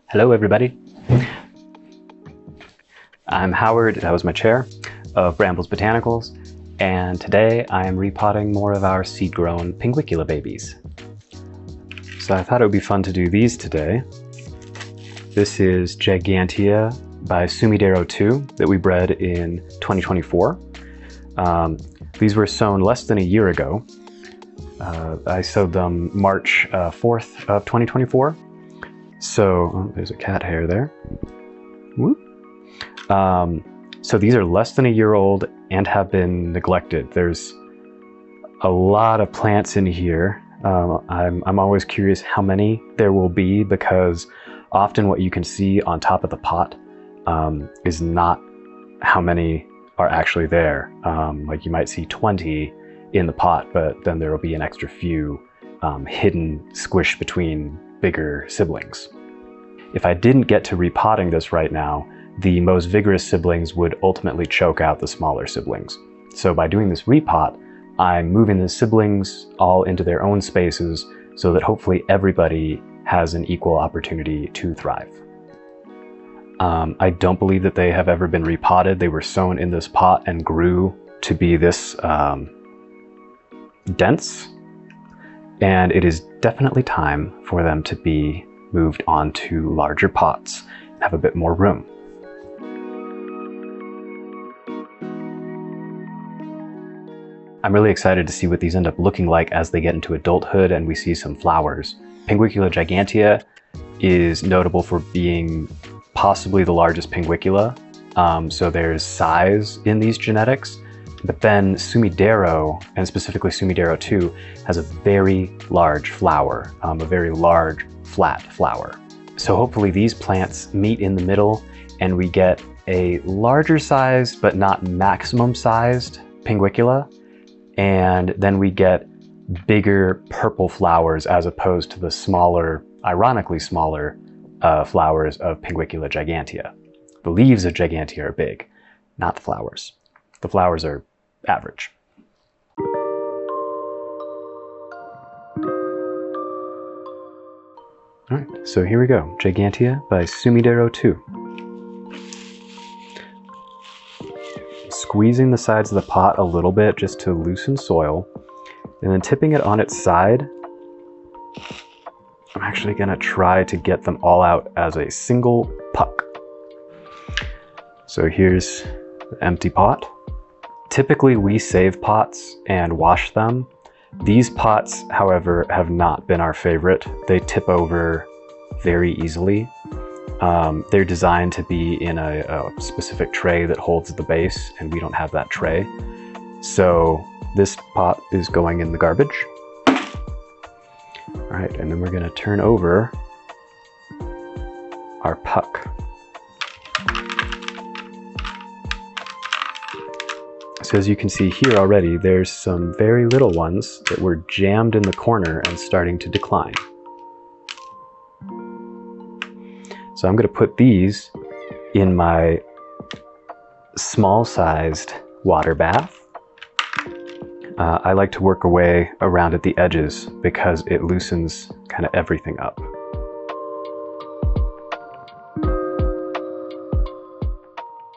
Hello everybody. I'm Howard, that was my chair, of Brambles Botanicals, and today I am repotting more of our seed-grown Pinguicula babies. So I thought it would be fun to do these today. This is Gigantea by Sumidero 2 that we bred in 2024. These were sown less than a year ago. I sowed them March 4th of 2024. So, oh, there's a cat hair there. Whoop. So these are less than a year old and have been neglected. There's a lot of plants in here. I'm always curious how many there will be, because often what you can see on top of the pot is not how many are actually there. Like you might see 20 in the pot, but then there will be an extra few hidden squished between bigger siblings. If I didn't get to repotting this right now, the most vigorous siblings would ultimately choke out the smaller siblings. So by doing this repot, I'm moving the siblings all into their own spaces so that hopefully everybody has an equal opportunity to thrive. I don't believe that they have ever been repotted. They were sown in this pot and grew to be this dense. And it is definitely time for them to be moved onto larger pots and have a bit more room. I'm really excited to see what these end up looking like as they get into adulthood and we see some flowers. Pinguicula gigantea is notable for being possibly the largest Pinguicula. So there's size in these genetics. But then Sumidero, and specifically Sumidero 2, has a very large flower, a very large flat flower. So hopefully these plants meet in the middle and we get a larger sized but not maximum sized Pinguicula, and then we get bigger purple flowers as opposed to the smaller, ironically smaller, flowers of Pinguicula gigantea. The leaves of Gigantea are big, not the flowers. The flowers are average. All right, so here we go. Gigantea by Sumidero 2. Squeezing the sides of the pot a little bit just to loosen soil, and then tipping it on its side. I'm actually gonna try to get them all out as a single puck. So here's the empty pot. Typically we save pots and wash them. These pots, however, have not been our favorite. They tip over very easily. They're designed to be in a specific tray that holds the base, and we don't have that tray. So this pot is going in the garbage. All right, and then we're gonna turn over our puck. So as you can see here already, there's some very little ones that were jammed in the corner and starting to decline. So I'm going to put these in my small-sized water bath. I like to work away around at the edges because it loosens kind of everything up.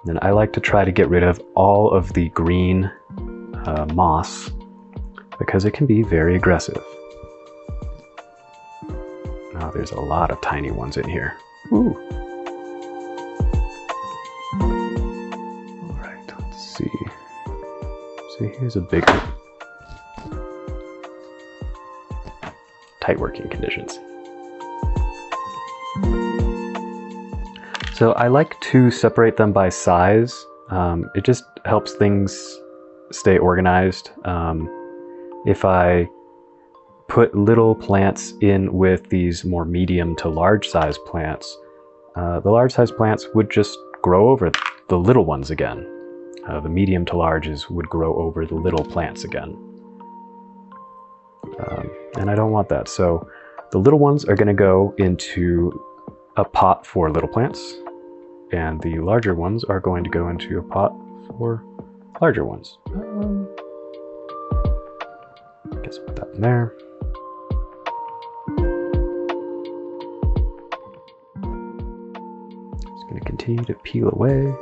And I like to try to get rid of all of the green moss because it can be very aggressive. Oh, there's a lot of tiny ones in here. Ooh. All right, let's see. So here's a big one. Tight working conditions. So I like to separate them by size. It just helps things stay organized. If I put little plants in with these more medium to large size plants, the large size plants would just grow over the little ones again. The medium to larges would grow over the little plants again. And I don't want that. So the little ones are gonna go into a pot for little plants, and the larger ones are going to go into a pot for larger ones. I guess I'll put that in there. easy to peel away.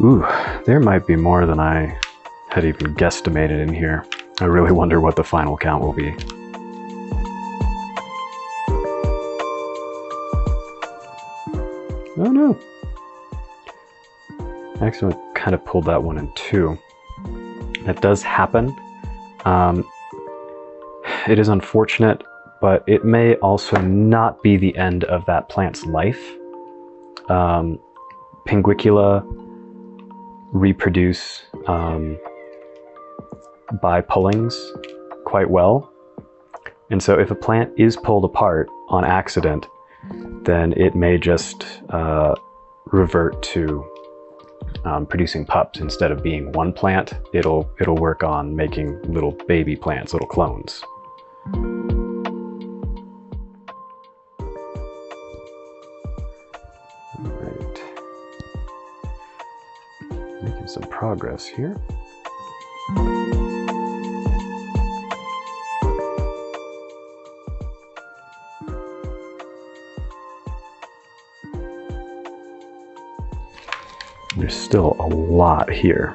Ooh, there might be more than I had even guesstimated in here. I really wonder what the final count will be. Oh no! I actually kind of pulled that one in two. That does happen. It is unfortunate, but it may also not be the end of that plant's life. Pinguicula reproduce by pullings quite well. And so if a plant is pulled apart on accident, then it may just revert to producing pups. Instead of being one plant, it'll work on making little baby plants, little clones. All right. Making some progress here. There's still a lot here.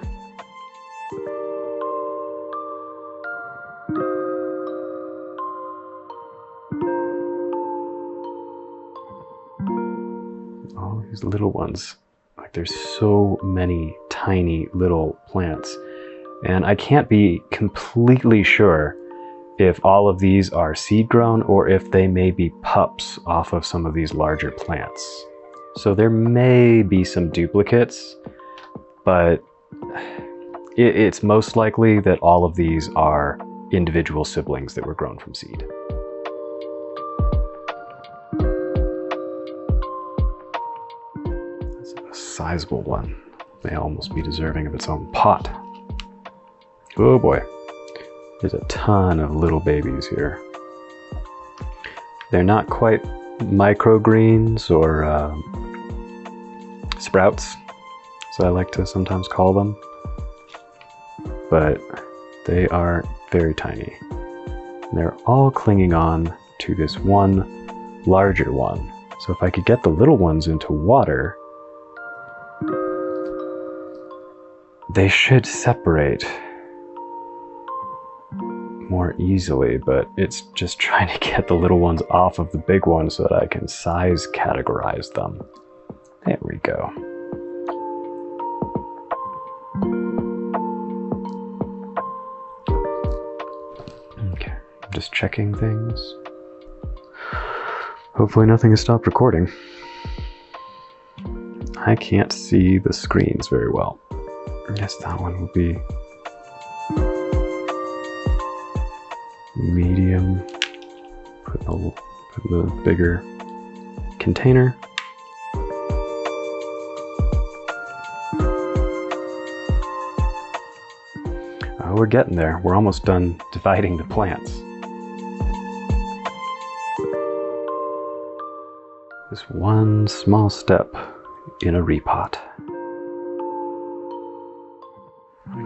All these little ones. Like, there's so many tiny little plants. And I can't be completely sure if all of these are seed grown or if they may be pups off of some of these larger plants. So there may be some duplicates, but it's most likely that all of these are individual siblings that were grown from seed. That's a sizable one. May almost be deserving of its own pot. Oh boy, there's a ton of little babies here. They're not quite microgreens or sprouts, so I like to sometimes call them, but they are very tiny. And they're all clinging on to this one larger one. So if I could get the little ones into water, they should separate more easily, but it's just trying to get the little ones off of the big ones so that I can size categorize them. There we go. Okay, I'm just checking things. Hopefully nothing has stopped recording. I can't see the screens very well. I guess that one will be medium. Put in the bigger container. We're getting there. We're almost done dividing the plants. Just one small step in a repot.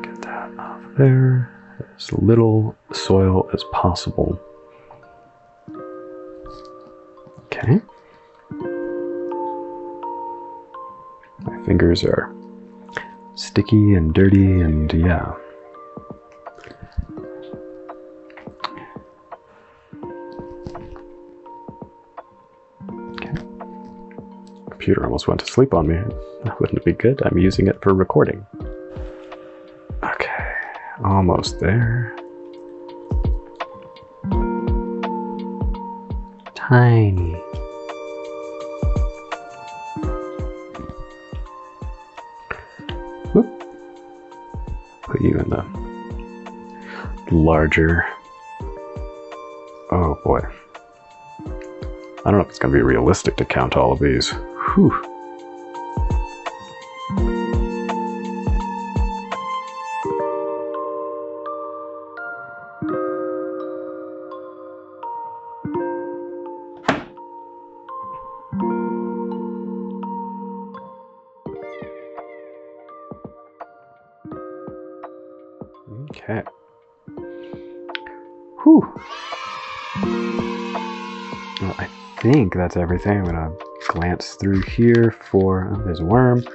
Get that off there. As little soil as possible. Okay. My fingers are sticky and dirty and yeah. Okay. Computer almost went to sleep on me. That wouldn't be good. I'm using it for recording. Almost there. Tiny. Whoop. Put you in the larger. Oh boy. I don't know if it's going to be realistic to count all of these. Whew. Okay. Whew. Well, I think that's everything. I'm gonna glance through here for, oh, there's a worm.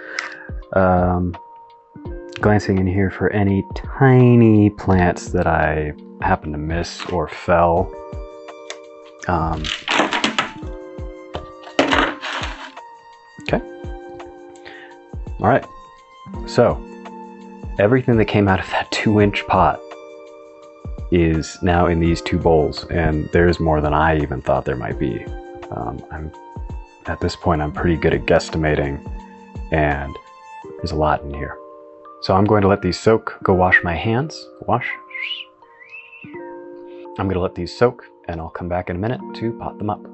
Glancing in here for any tiny plants that I happen to miss or fell. Okay. All right. So everything that came out of that 2-inch pot is now in these 2 bowls, and there's more than I even thought there might be. At this point, I'm pretty good at guesstimating, and there's a lot in here. So I'm going to let these soak, go wash my hands. Wash. I'm going to let these soak, and I'll come back in a minute to pot them up.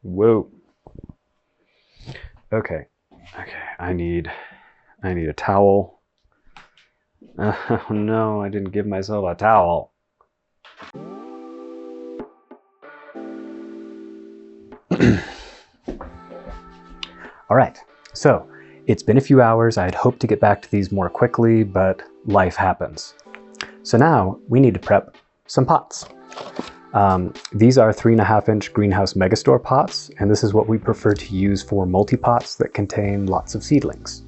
Whoa. Okay. I need a towel. Oh no, I didn't give myself a towel. All right, so it's been a few hours. I'd hoped to get back to these more quickly, but life happens. So now we need to prep some pots. These are 3.5-inch greenhouse megastore pots, and this is what we prefer to use for multi-pots that contain lots of seedlings.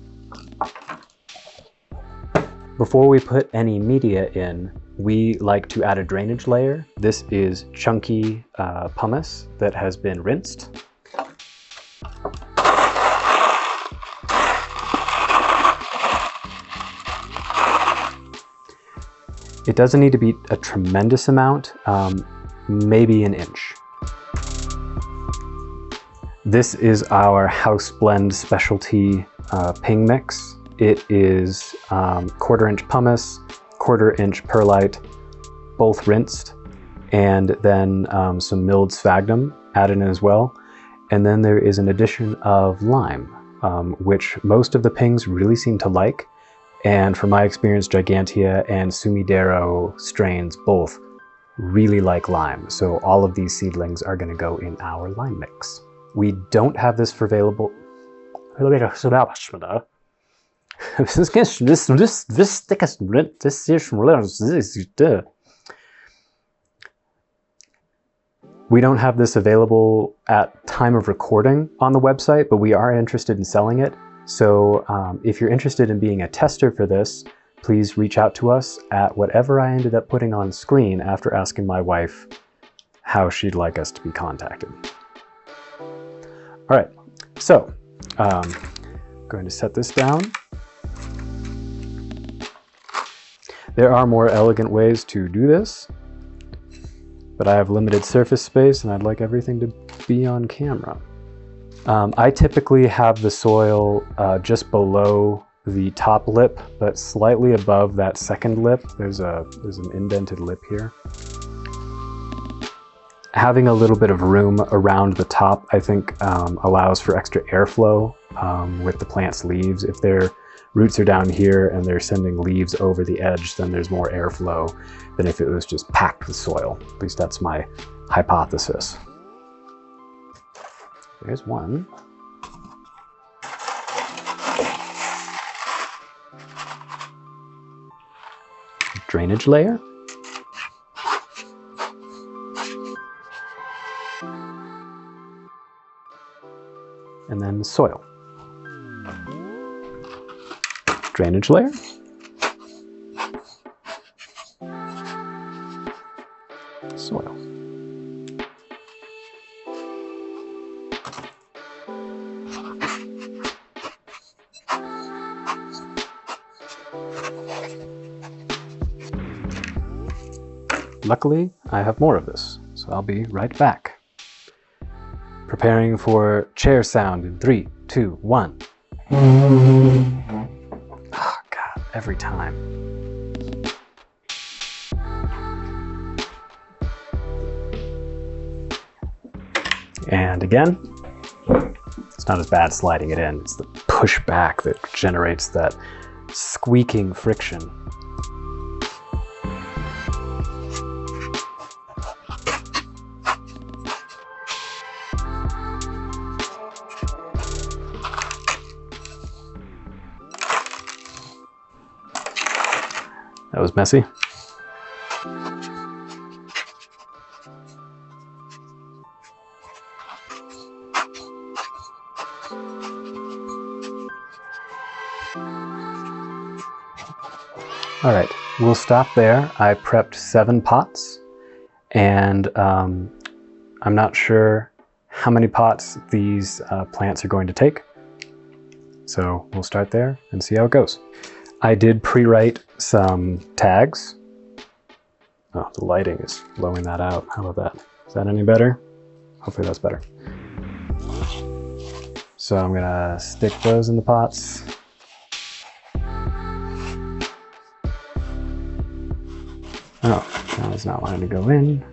Before we put any media in, we like to add a drainage layer. This is chunky pumice that has been rinsed. It doesn't need to be a tremendous amount, maybe an inch. This is our House Blend specialty ping mix. It is 1/4-inch pumice, 1/4-inch perlite, both rinsed, and then some milled sphagnum added in as well. And then there is an addition of lime, which most of the pings really seem to like. And from my experience, Gigantea and Sumidero strains both really like lime. So all of these seedlings are going to go in our lime mix. We don't have this for available. We don't have this available at time of recording on the website, but we are interested in selling it. So if you're interested in being a tester for this, please reach out to us at whatever I ended up putting on screen after asking my wife how she'd like us to be contacted. All right, so I'm going to set this down. There are more elegant ways to do this, but I have limited surface space and I'd like everything to be on camera. I typically have the soil just below the top lip, but slightly above that second lip. There's an indented lip here. Having a little bit of room around the top, I think, allows for extra airflow with the plant's leaves. If their roots are down here and they're sending leaves over the edge, then there's more airflow than if it was just packed with soil. At least that's my hypothesis. There's one. Drainage layer. And then soil. Drainage layer. Soil. Luckily, I have more of this, so I'll be right back. Preparing for chair sound in 3, 2, 1. Oh God, every time. And again, it's not as bad sliding it in, it's the pushback that generates that squeaking friction. That was messy. All right, we'll stop there. I prepped 7 pots, and I'm not sure how many pots these plants are going to take. So we'll start there and see how it goes. I did pre-write some tags. Oh, the lighting is blowing that out. How about that? Is that any better? Hopefully that's better. So I'm gonna stick those in the pots. Oh, that was not wanting to go in.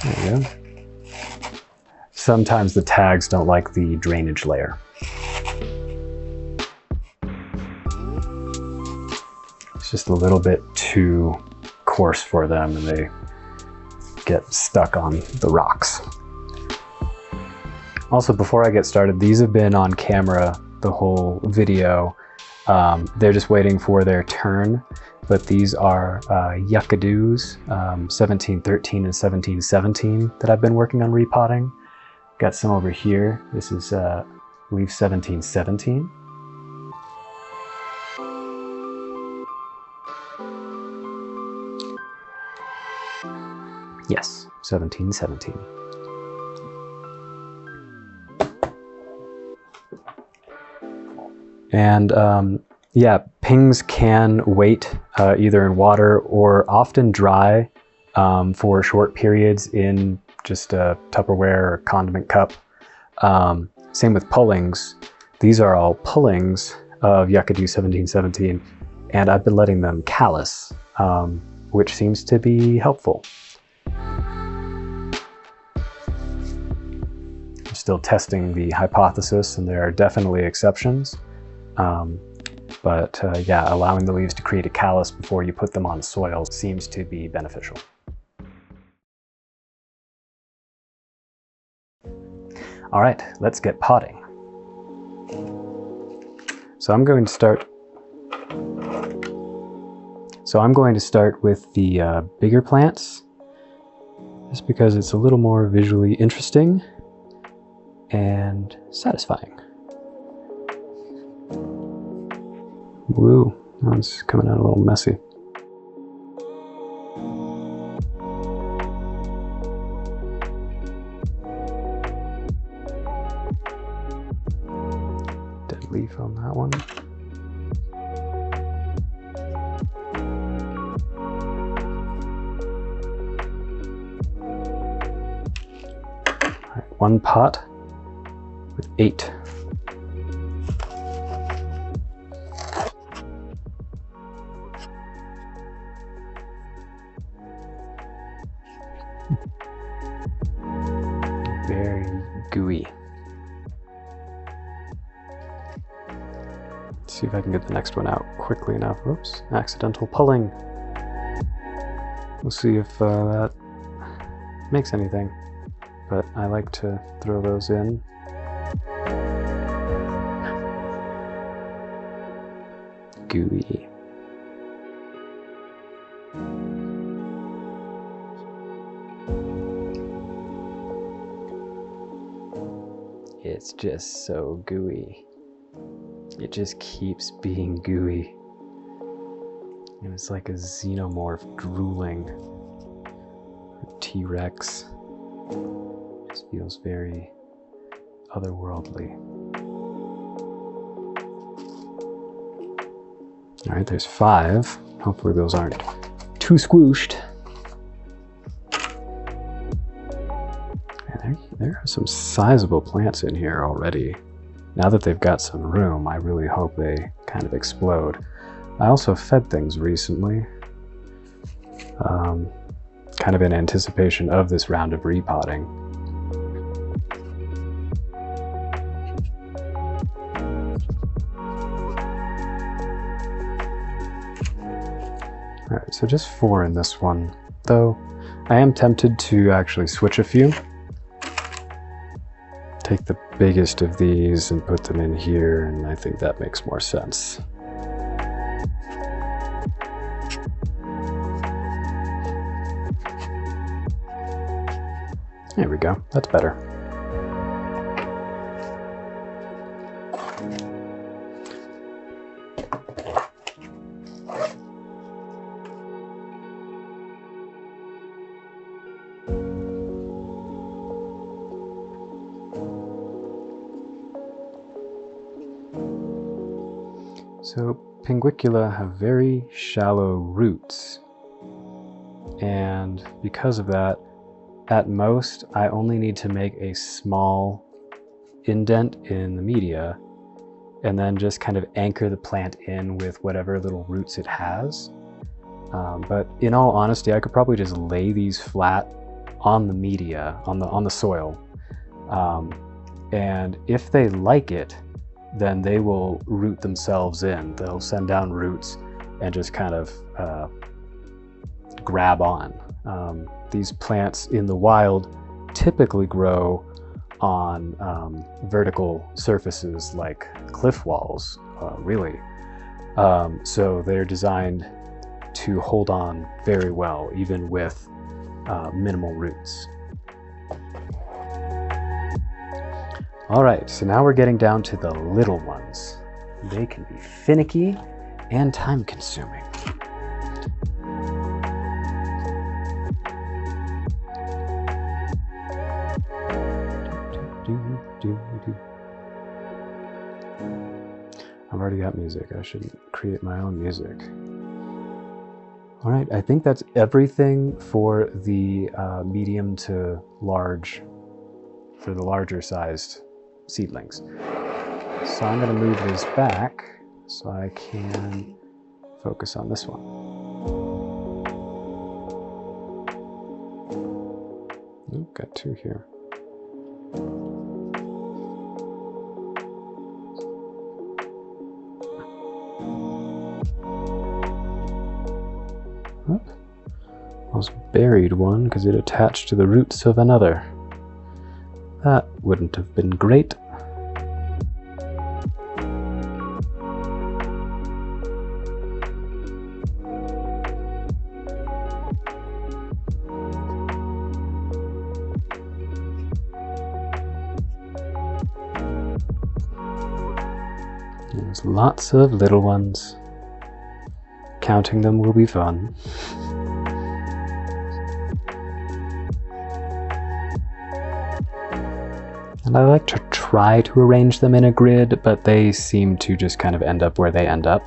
There we go. Sometimes the tags don't like the drainage layer. It's just a little bit too coarse for them and they get stuck on the rocks. Also, before I get started, these have been on camera the whole video. They're just waiting for their turn, but these are yuccadoos, 1713 and 1717 that I've been working on repotting. Got some over here. This is, I believe, 1717. Yes, 1717. And yeah, pings can wait either in water or often dry for short periods in just a Tupperware or condiment cup. Same with pullings. These are all pullings of Yuccadoo 1717, and I've been letting them callus, which seems to be helpful. I'm still testing the hypothesis, and there are definitely exceptions. Yeah, allowing the leaves to create a callus before you put them on soil seems to be beneficial. All right, let's get potting. So I'm going to start with the bigger plants, just because it's a little more visually interesting and satisfying. Woo, that one's coming out a little messy. Dead leaf on that one. All right, 1 pot with 8. Very gooey. Let's see if I can get the next one out quickly enough. Oops, accidental pulling. We'll see if that makes anything, but I like to throw those in. Gooey. It's just so gooey. It just keeps being gooey. And it's like a xenomorph drooling. T-Rex. Just feels very otherworldly. All right, there's 5. Hopefully those aren't too squooshed. There are some sizable plants in here already. Now that they've got some room, I really hope they kind of explode. I also fed things recently, kind of in anticipation of this round of repotting. All right, so just 4 in this one, though I am tempted to actually switch a few. Take the biggest of these and put them in here, and I think that makes more sense. There we go, that's better. So Pinguicula have very shallow roots, and because of that, at most I only need to make a small indent in the media and then just kind of anchor the plant in with whatever little roots it has. But in all honesty, I could probably just lay these flat on the media, on the soil, and if they like it, then they will root themselves in. They'll send down roots and just kind of grab on. These plants in the wild typically grow on vertical surfaces like cliff walls, really. So they're designed to hold on very well, even with minimal roots. All right, so now we're getting down to the little ones. They can be finicky and time-consuming. I've already got music. I should create my own music. All right, I think that's everything for the medium to large, for the larger sized seedlings. So I'm going to move this back so I can focus on this one. Oh, got two here. Almost buried one because it attached to the roots of another. That wouldn't have been great. There's lots of little ones. Counting them will be fun. And I like to try to arrange them in a grid, but they seem to just kind of end up where they end up.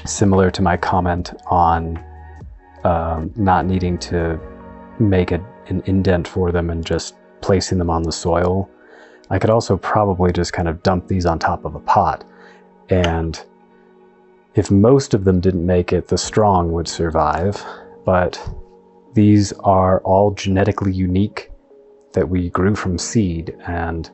Similar to my comment on not needing to make an indent for them and just placing them on the soil. I could also probably just kind of dump these on top of a pot, and if most of them didn't make it, the strong would survive, but these are all genetically unique that we grew from seed, and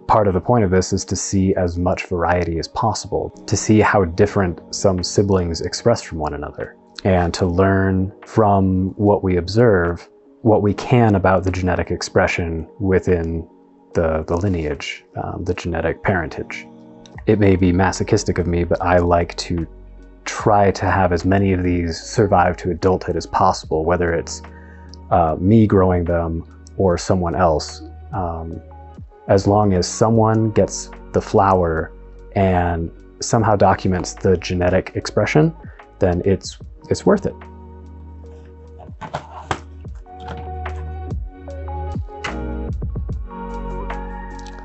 part of the point of this is to see as much variety as possible, to see how different some siblings express from one another, and to learn from what we observe what we can about the genetic expression within the lineage, the genetic parentage. It may be masochistic of me, but I like to try to have as many of these survive to adulthood as possible, whether it's me growing them or someone else. As long as someone gets the flower and somehow documents the genetic expression, then it's worth it.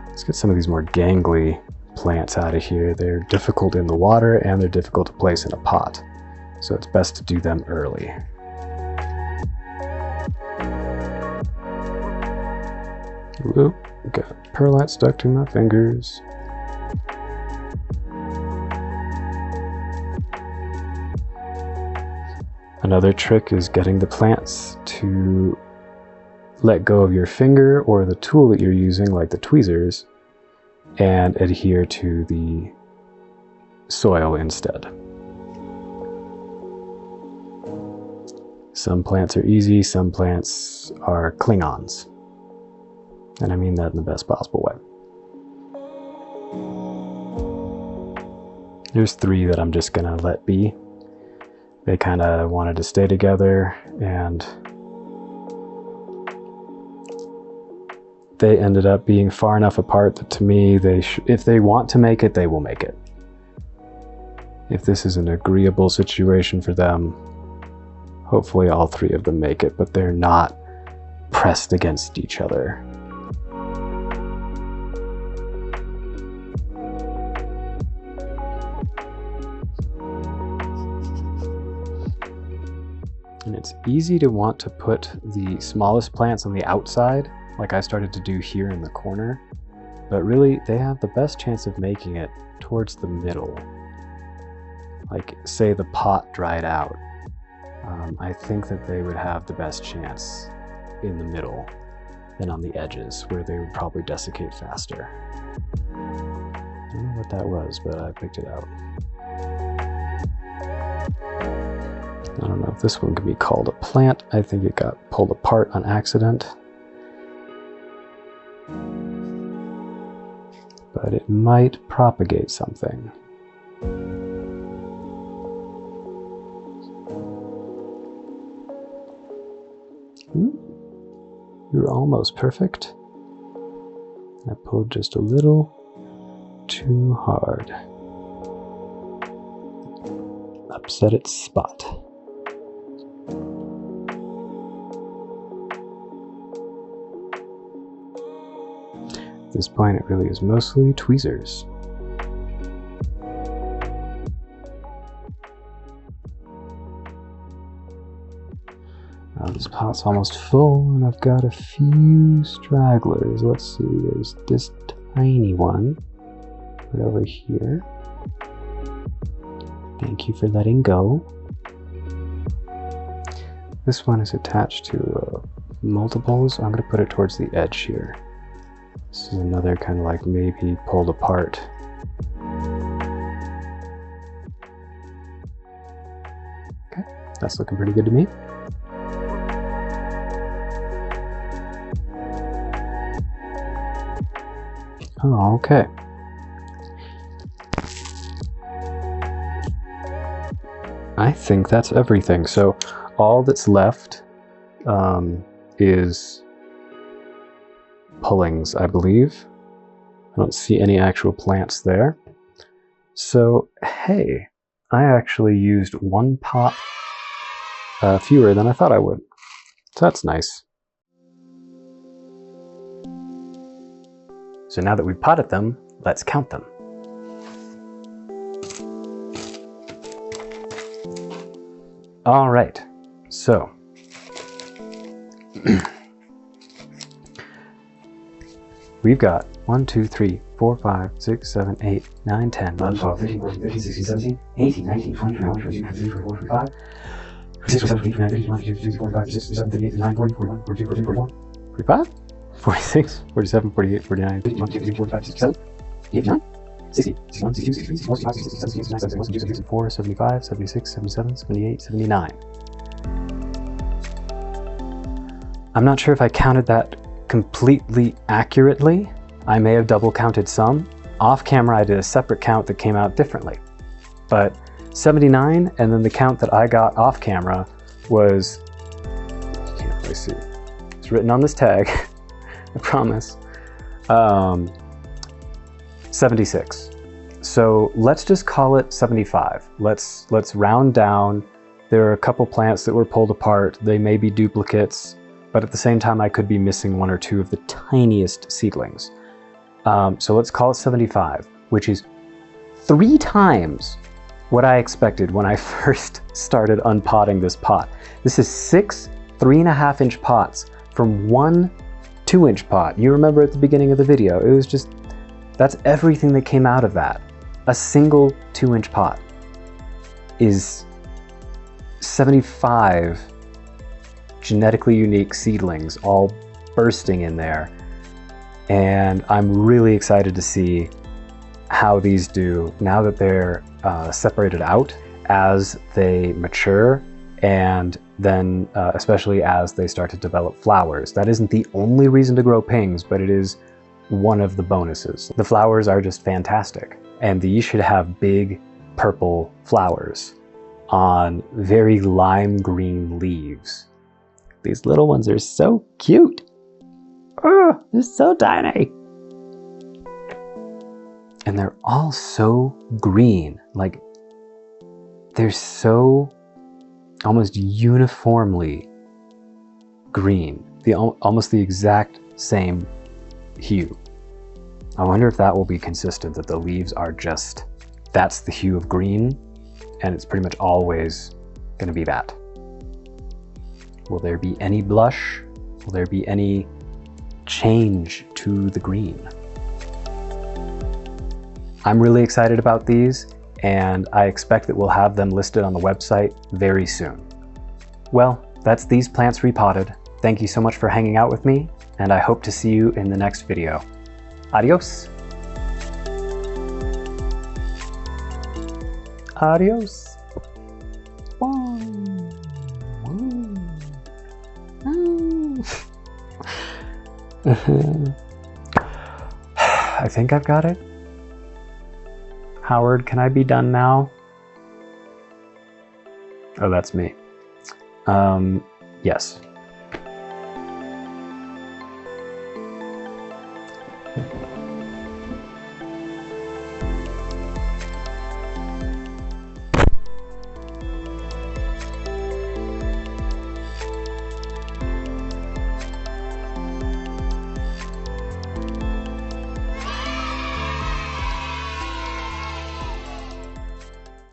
Let's get some of these more gangly plants out of here. They're difficult in the water and they're difficult to place in a pot, so it's best to do them early. Whoop, got perlite stuck to my fingers. Another trick is getting the plants to let go of your finger or the tool that you're using, like the tweezers, and adhere to the soil instead. Some plants are easy, some plants are Klingons. And I mean that in the best possible way. There's three that I'm just gonna let be. They kind of wanted to stay together, and they ended up being far enough apart that to me, if they want to make it, they will make it. If this is an agreeable situation for them, hopefully all three of them make it, but they're not pressed against each other. And it's easy to want to put the smallest plants on the outside, like I started to do here in the corner, but really they have the best chance of making it towards the middle. Like, say the pot dried out. I think that they would have the best chance in the middle than on the edges, where they would probably desiccate faster. I don't know what that was, but I picked it out. I don't know if this one can be called a plant. I think it got pulled apart on accident. But it might propagate something. You're almost perfect. I pulled just a little too hard. Upset its spot. At this point, it really is mostly tweezers. This pot's almost full, and I've got a few stragglers. Let's see, there's this tiny one right over here. Thank you for letting go. This one is attached to multiples. I'm going to put it towards the edge here. This is another kind of like maybe pulled apart. Okay, that's looking pretty good to me. Oh, okay. I think that's everything. So all that's left is pullings, I believe. I don't see any actual plants there. So, hey, I actually used one pot fewer than I thought I would. So that's nice. So now that we've potted them, let's count them. All right, so we've got 1, 2, 3, 4, 5, 6, 7, 8, 9, 10, 11, 12, 13, 14, 15, 16, 17, 18, 19, 20, 21, 22, 23, 24, 25, 26, 27, 28, 29, 30, 31, 32, 45, 46, 47, 48, 49, 40, 41, 42, 43, 44, 45? 46, 47, 48, 49, 50, 51, 45, 57, 59, 60, 61, 62, 63, 64, 65, 66, 67, 68, 69, 70, 74, 75, 76, 77, 78, 79. I'm not sure if I counted that completely accurately. I may have double counted some. Off camera, I did a separate count that came out differently. But 79, and then the count that I got off camera was, you can't really see, it's written on this tag, I promise, 76. So let's just call it 75. Let's round down. There are a couple plants that were pulled apart. They may be duplicates, but at the same time, I could be missing 1 or 2 of the tiniest seedlings. So let's call it 75, which is 3 times what I expected when I first started unpotting this pot. This is 6 3.5-inch pots from 1 2-inch pot. You remember at the beginning of the video, it was just, that's everything that came out of that. A single 2-inch pot is 75 genetically unique seedlings all bursting in there. And I'm really excited to see how these do now that they're separated out as they mature, and then especially as they start to develop flowers. That isn't the only reason to grow pings, but it is one of the bonuses. The flowers are just fantastic, and these should have big purple flowers on very lime green leaves. These little ones are so cute. Oh, they're so tiny. And they're all so green. Like, they're so almost uniformly green. Almost the exact same hue. I wonder if that will be consistent, that the leaves are just, that's the hue of green, and it's pretty much always going to be that. Will there be any blush? Will there be any change to the green? I'm really excited about these, and I expect that we'll have them listed on the website very soon. Well, that's these plants repotted. Thank you so much for hanging out with me, and I hope to see you in the next video. Adios! Adios! I think I've got it. Howard, can I be done now? Oh, that's me. Yes.